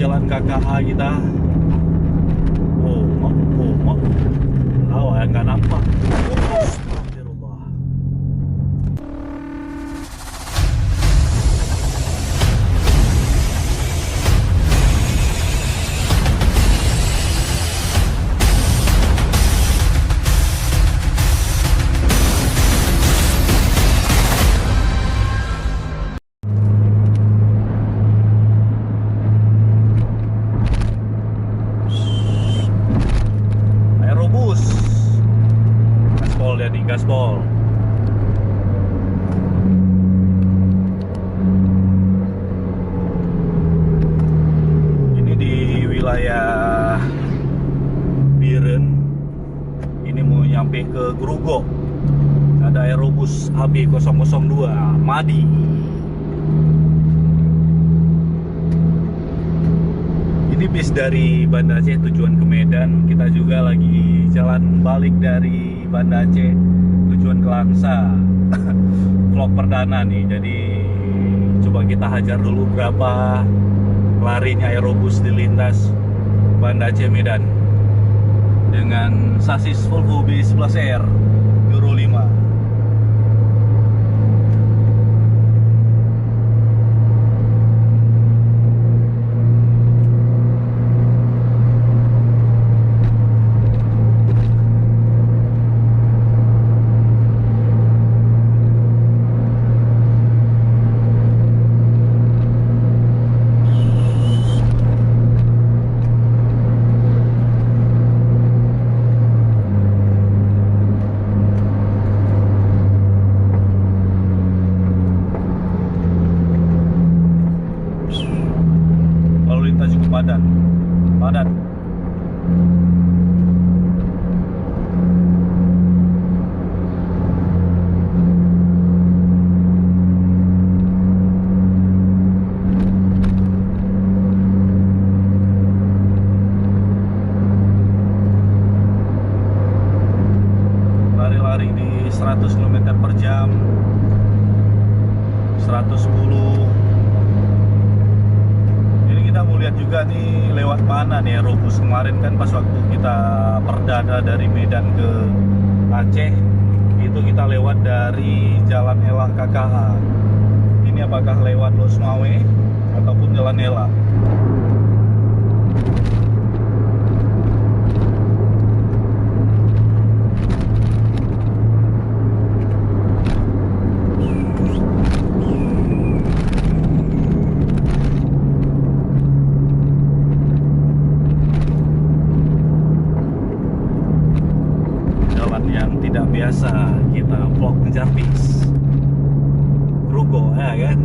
jalan KKA kita. Oh, oh, nggak nampak. Astagfirullah. Aerobus. Gaspol ya nih, gaspol. Ini di wilayah Biren. Ini mau nyampe ke Grogol. Ada Aerobus AB002 Madi. Ini bis dari Banda Aceh tujuan ke Medan. Kita juga lagi jalan balik dari Banda Aceh tujuan ke Langsa. Vlog perdana nih, jadi coba kita hajar dulu berapa larinya Aerobus di lintas Banda Aceh Medan dengan sasis Volvo B11R Euro 5. Padat. Lari-lari di 100 km per jam, 110. Kita mau lihat juga nih lewat mana nih Aerobus. Kemarin kan pas waktu kita perdana dari Medan ke Aceh itu kita lewat dari Jalan Elak KKH. Ini apakah lewat Losmawe ataupun Jalan Elak? Yang tidak biasa kita vlog ngejar bis Grogol ya kan.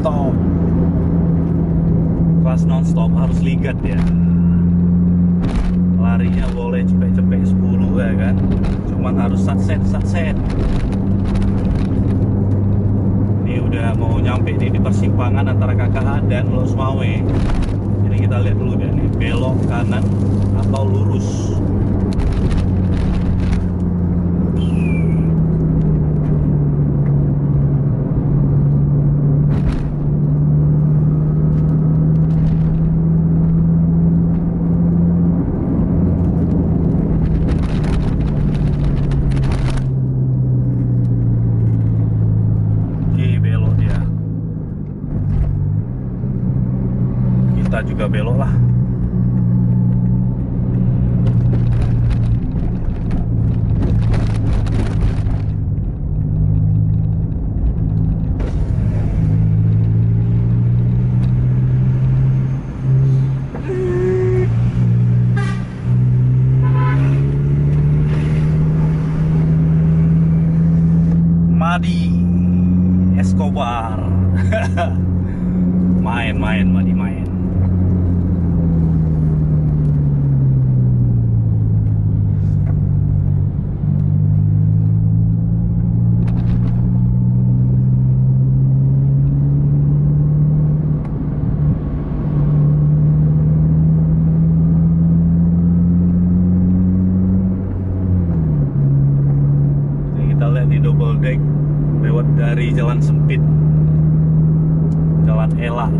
non-stop. Kelas non-stop harus ligat ya. Larinya boleh cepet-cepet 10 ya kan. Cuman harus satset. Ini udah mau nyampe nih di persimpangan antara KKA dan Losmawe. Jadi kita lihat dulu deh nih, belok kanan atau lurus. Kita juga belok lah. Madi Escobar. Main Madi main. Di double deck lewat dari jalan sempit, jalan Ela.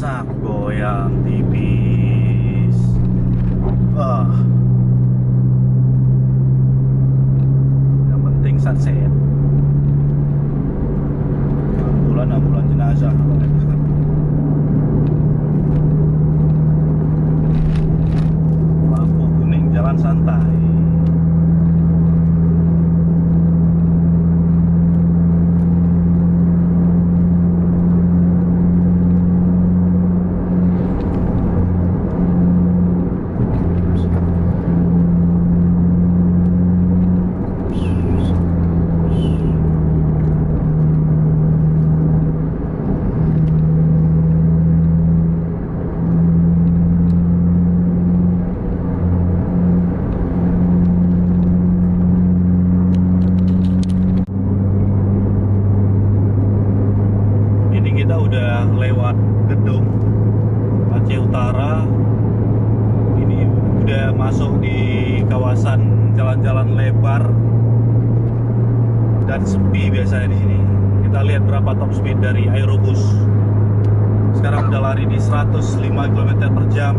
Sak goyang tipis. Yang penting sunset. Ambulan jenazah. Lampu kuning jalan santai. Kita udah lewat gedung Aceh Utara. Ini udah masuk di kawasan jalan-jalan lebar dan sepi biasanya di sini. Kita lihat berapa top speed dari Aerobus. Sekarang udah lari di 105 km/jam.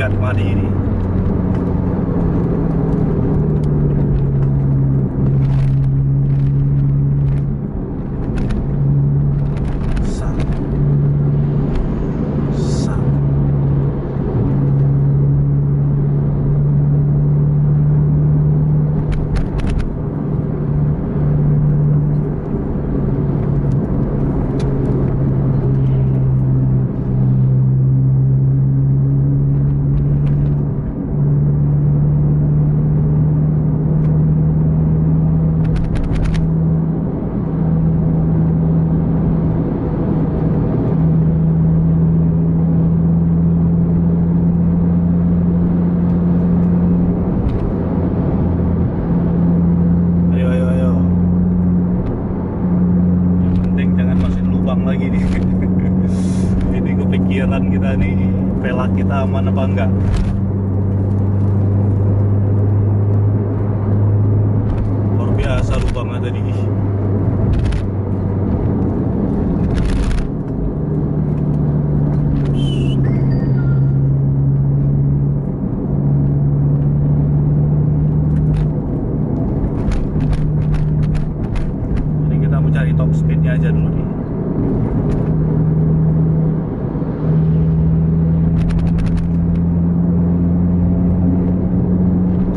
dekat Madi ini. Sat. Sat. Ayo, ayo, ayo. Yang penting jangan masukin lubang lagi nih. Ini kepikiran kita nih, velg kita aman apa enggak. Luar biasa lubangnya tadi. Ini kita mau cari top speednya aja dulu nih.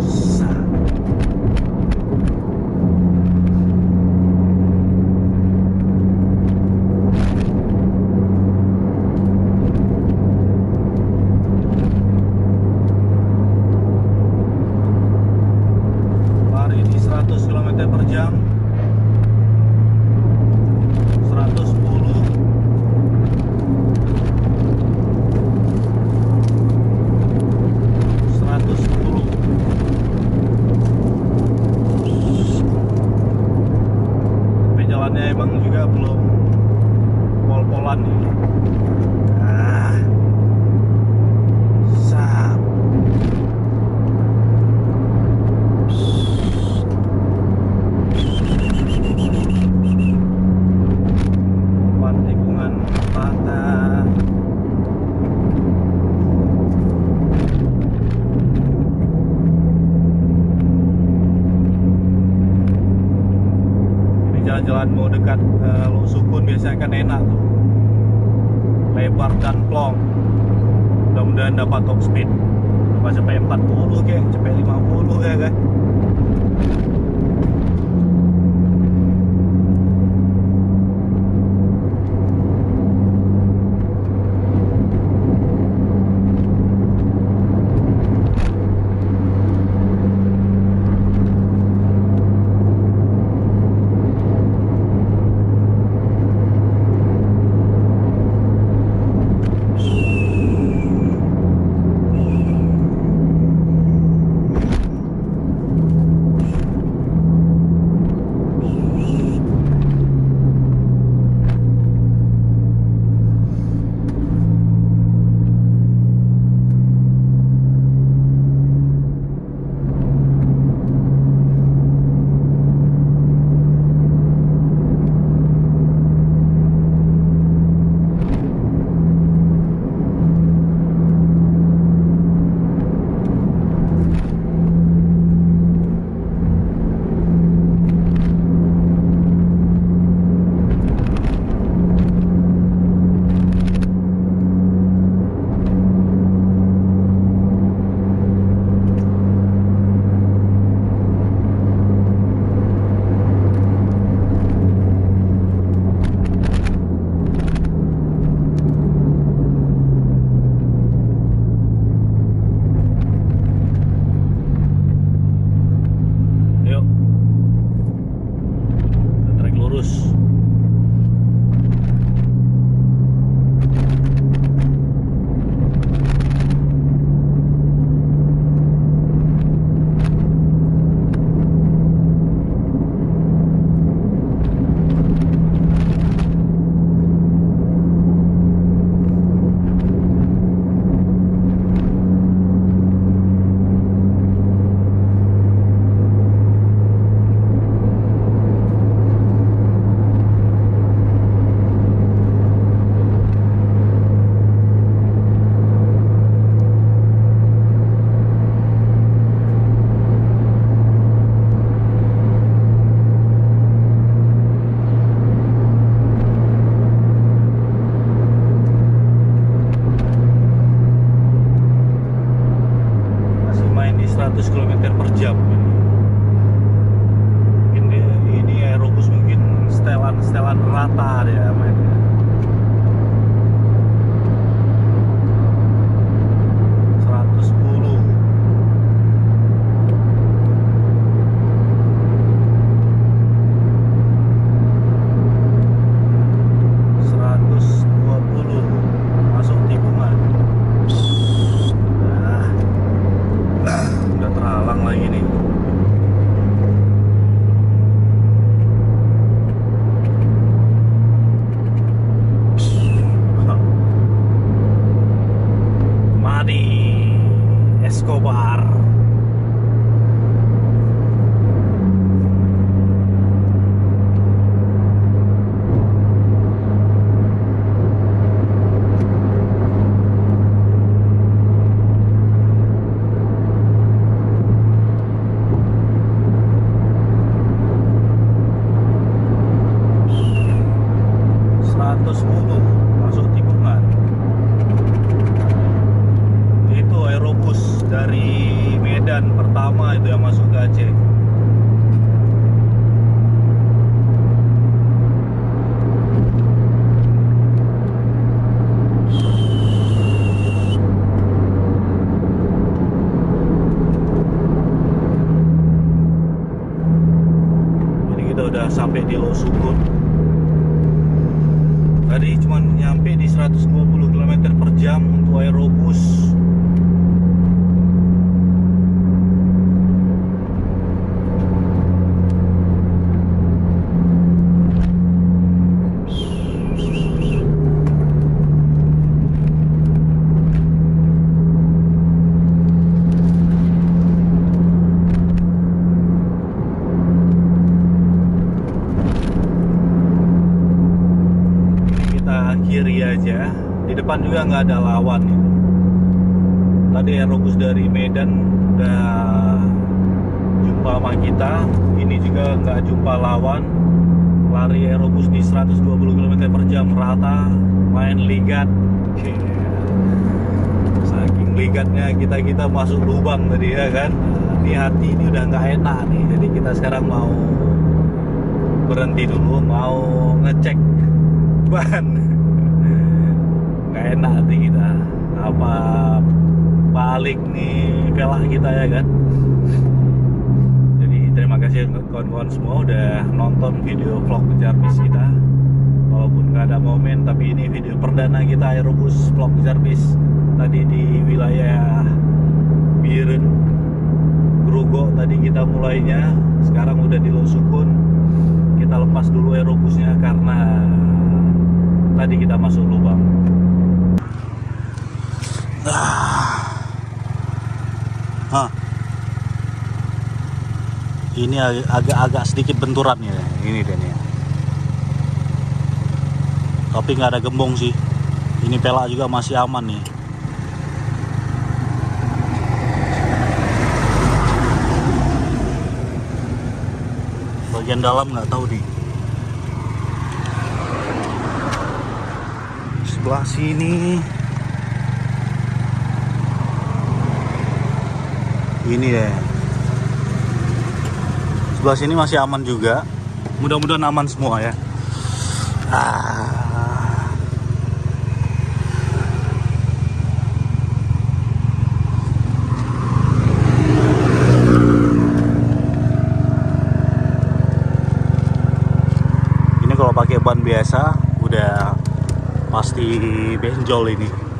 Sat. Lari di 100 km/jam, 110, 110. Tapi jalannya emang juga belum pol-polan nih. Ah, sap. Depan tikungan patah. Ini jalan-jalan mau dekat Lok Sukun biasanya kan enak tuh, lebar dan plong. Mudah-mudahan dapat top speed. Apa sampai 40 kek, sampai 50 ya kan. 100 km per jam. Ini aerobus mungkin setelan rata ya mainnya. Escobar. Masuk tikungan. Itu aerobus dari Medan pertama itu yang masuk ke Aceh. Ini kita udah sampai di Losukun. Tadi cuma nyampe di 120 km per jam untuk aerobus. Kiri aja, di depan juga nggak ada lawan itu. Tadi aerobus dari Medan udah jumpa sama kita, ini juga nggak jumpa lawan. Lari aerobus di 120 km per jam rata, main ligat. Saking ligatnya kita masuk lubang tadi ya kan. Ini hati ini udah nggak enak nih, jadi kita sekarang mau berhenti dulu, mau ngecek ban. Gak enak hati kita, apa balik nih pelak kita ya kan. Jadi terima kasih untuk kawan-kawan semua udah nonton video vlog kejar bis kita. Walaupun gak ada momen, tapi ini video perdana kita aerobus vlog kejar bis. Tadi di wilayah Biren, Grogol tadi kita mulainya. Sekarang udah di Losukun. Kita lepas dulu aerobusnya karena tadi kita masuk lubang. Ini agak sedikit benturan ya, ini deh nih. Tapi nggak ada gembong sih. Ini pelak juga masih aman nih. Bagian dalam nggak tahu nih. Sebelah sini. Ini deh. Sebelah sini masih aman juga. Mudah-mudahan aman semua ya. Ini kalau pakai ban biasa udah pasti benjol ini.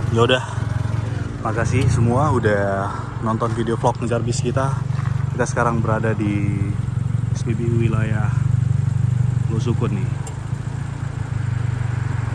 Ya udah, makasih semua udah nonton video vlog ngejar bis kita. Kita sekarang berada di SPBU wilayah Losukun nih.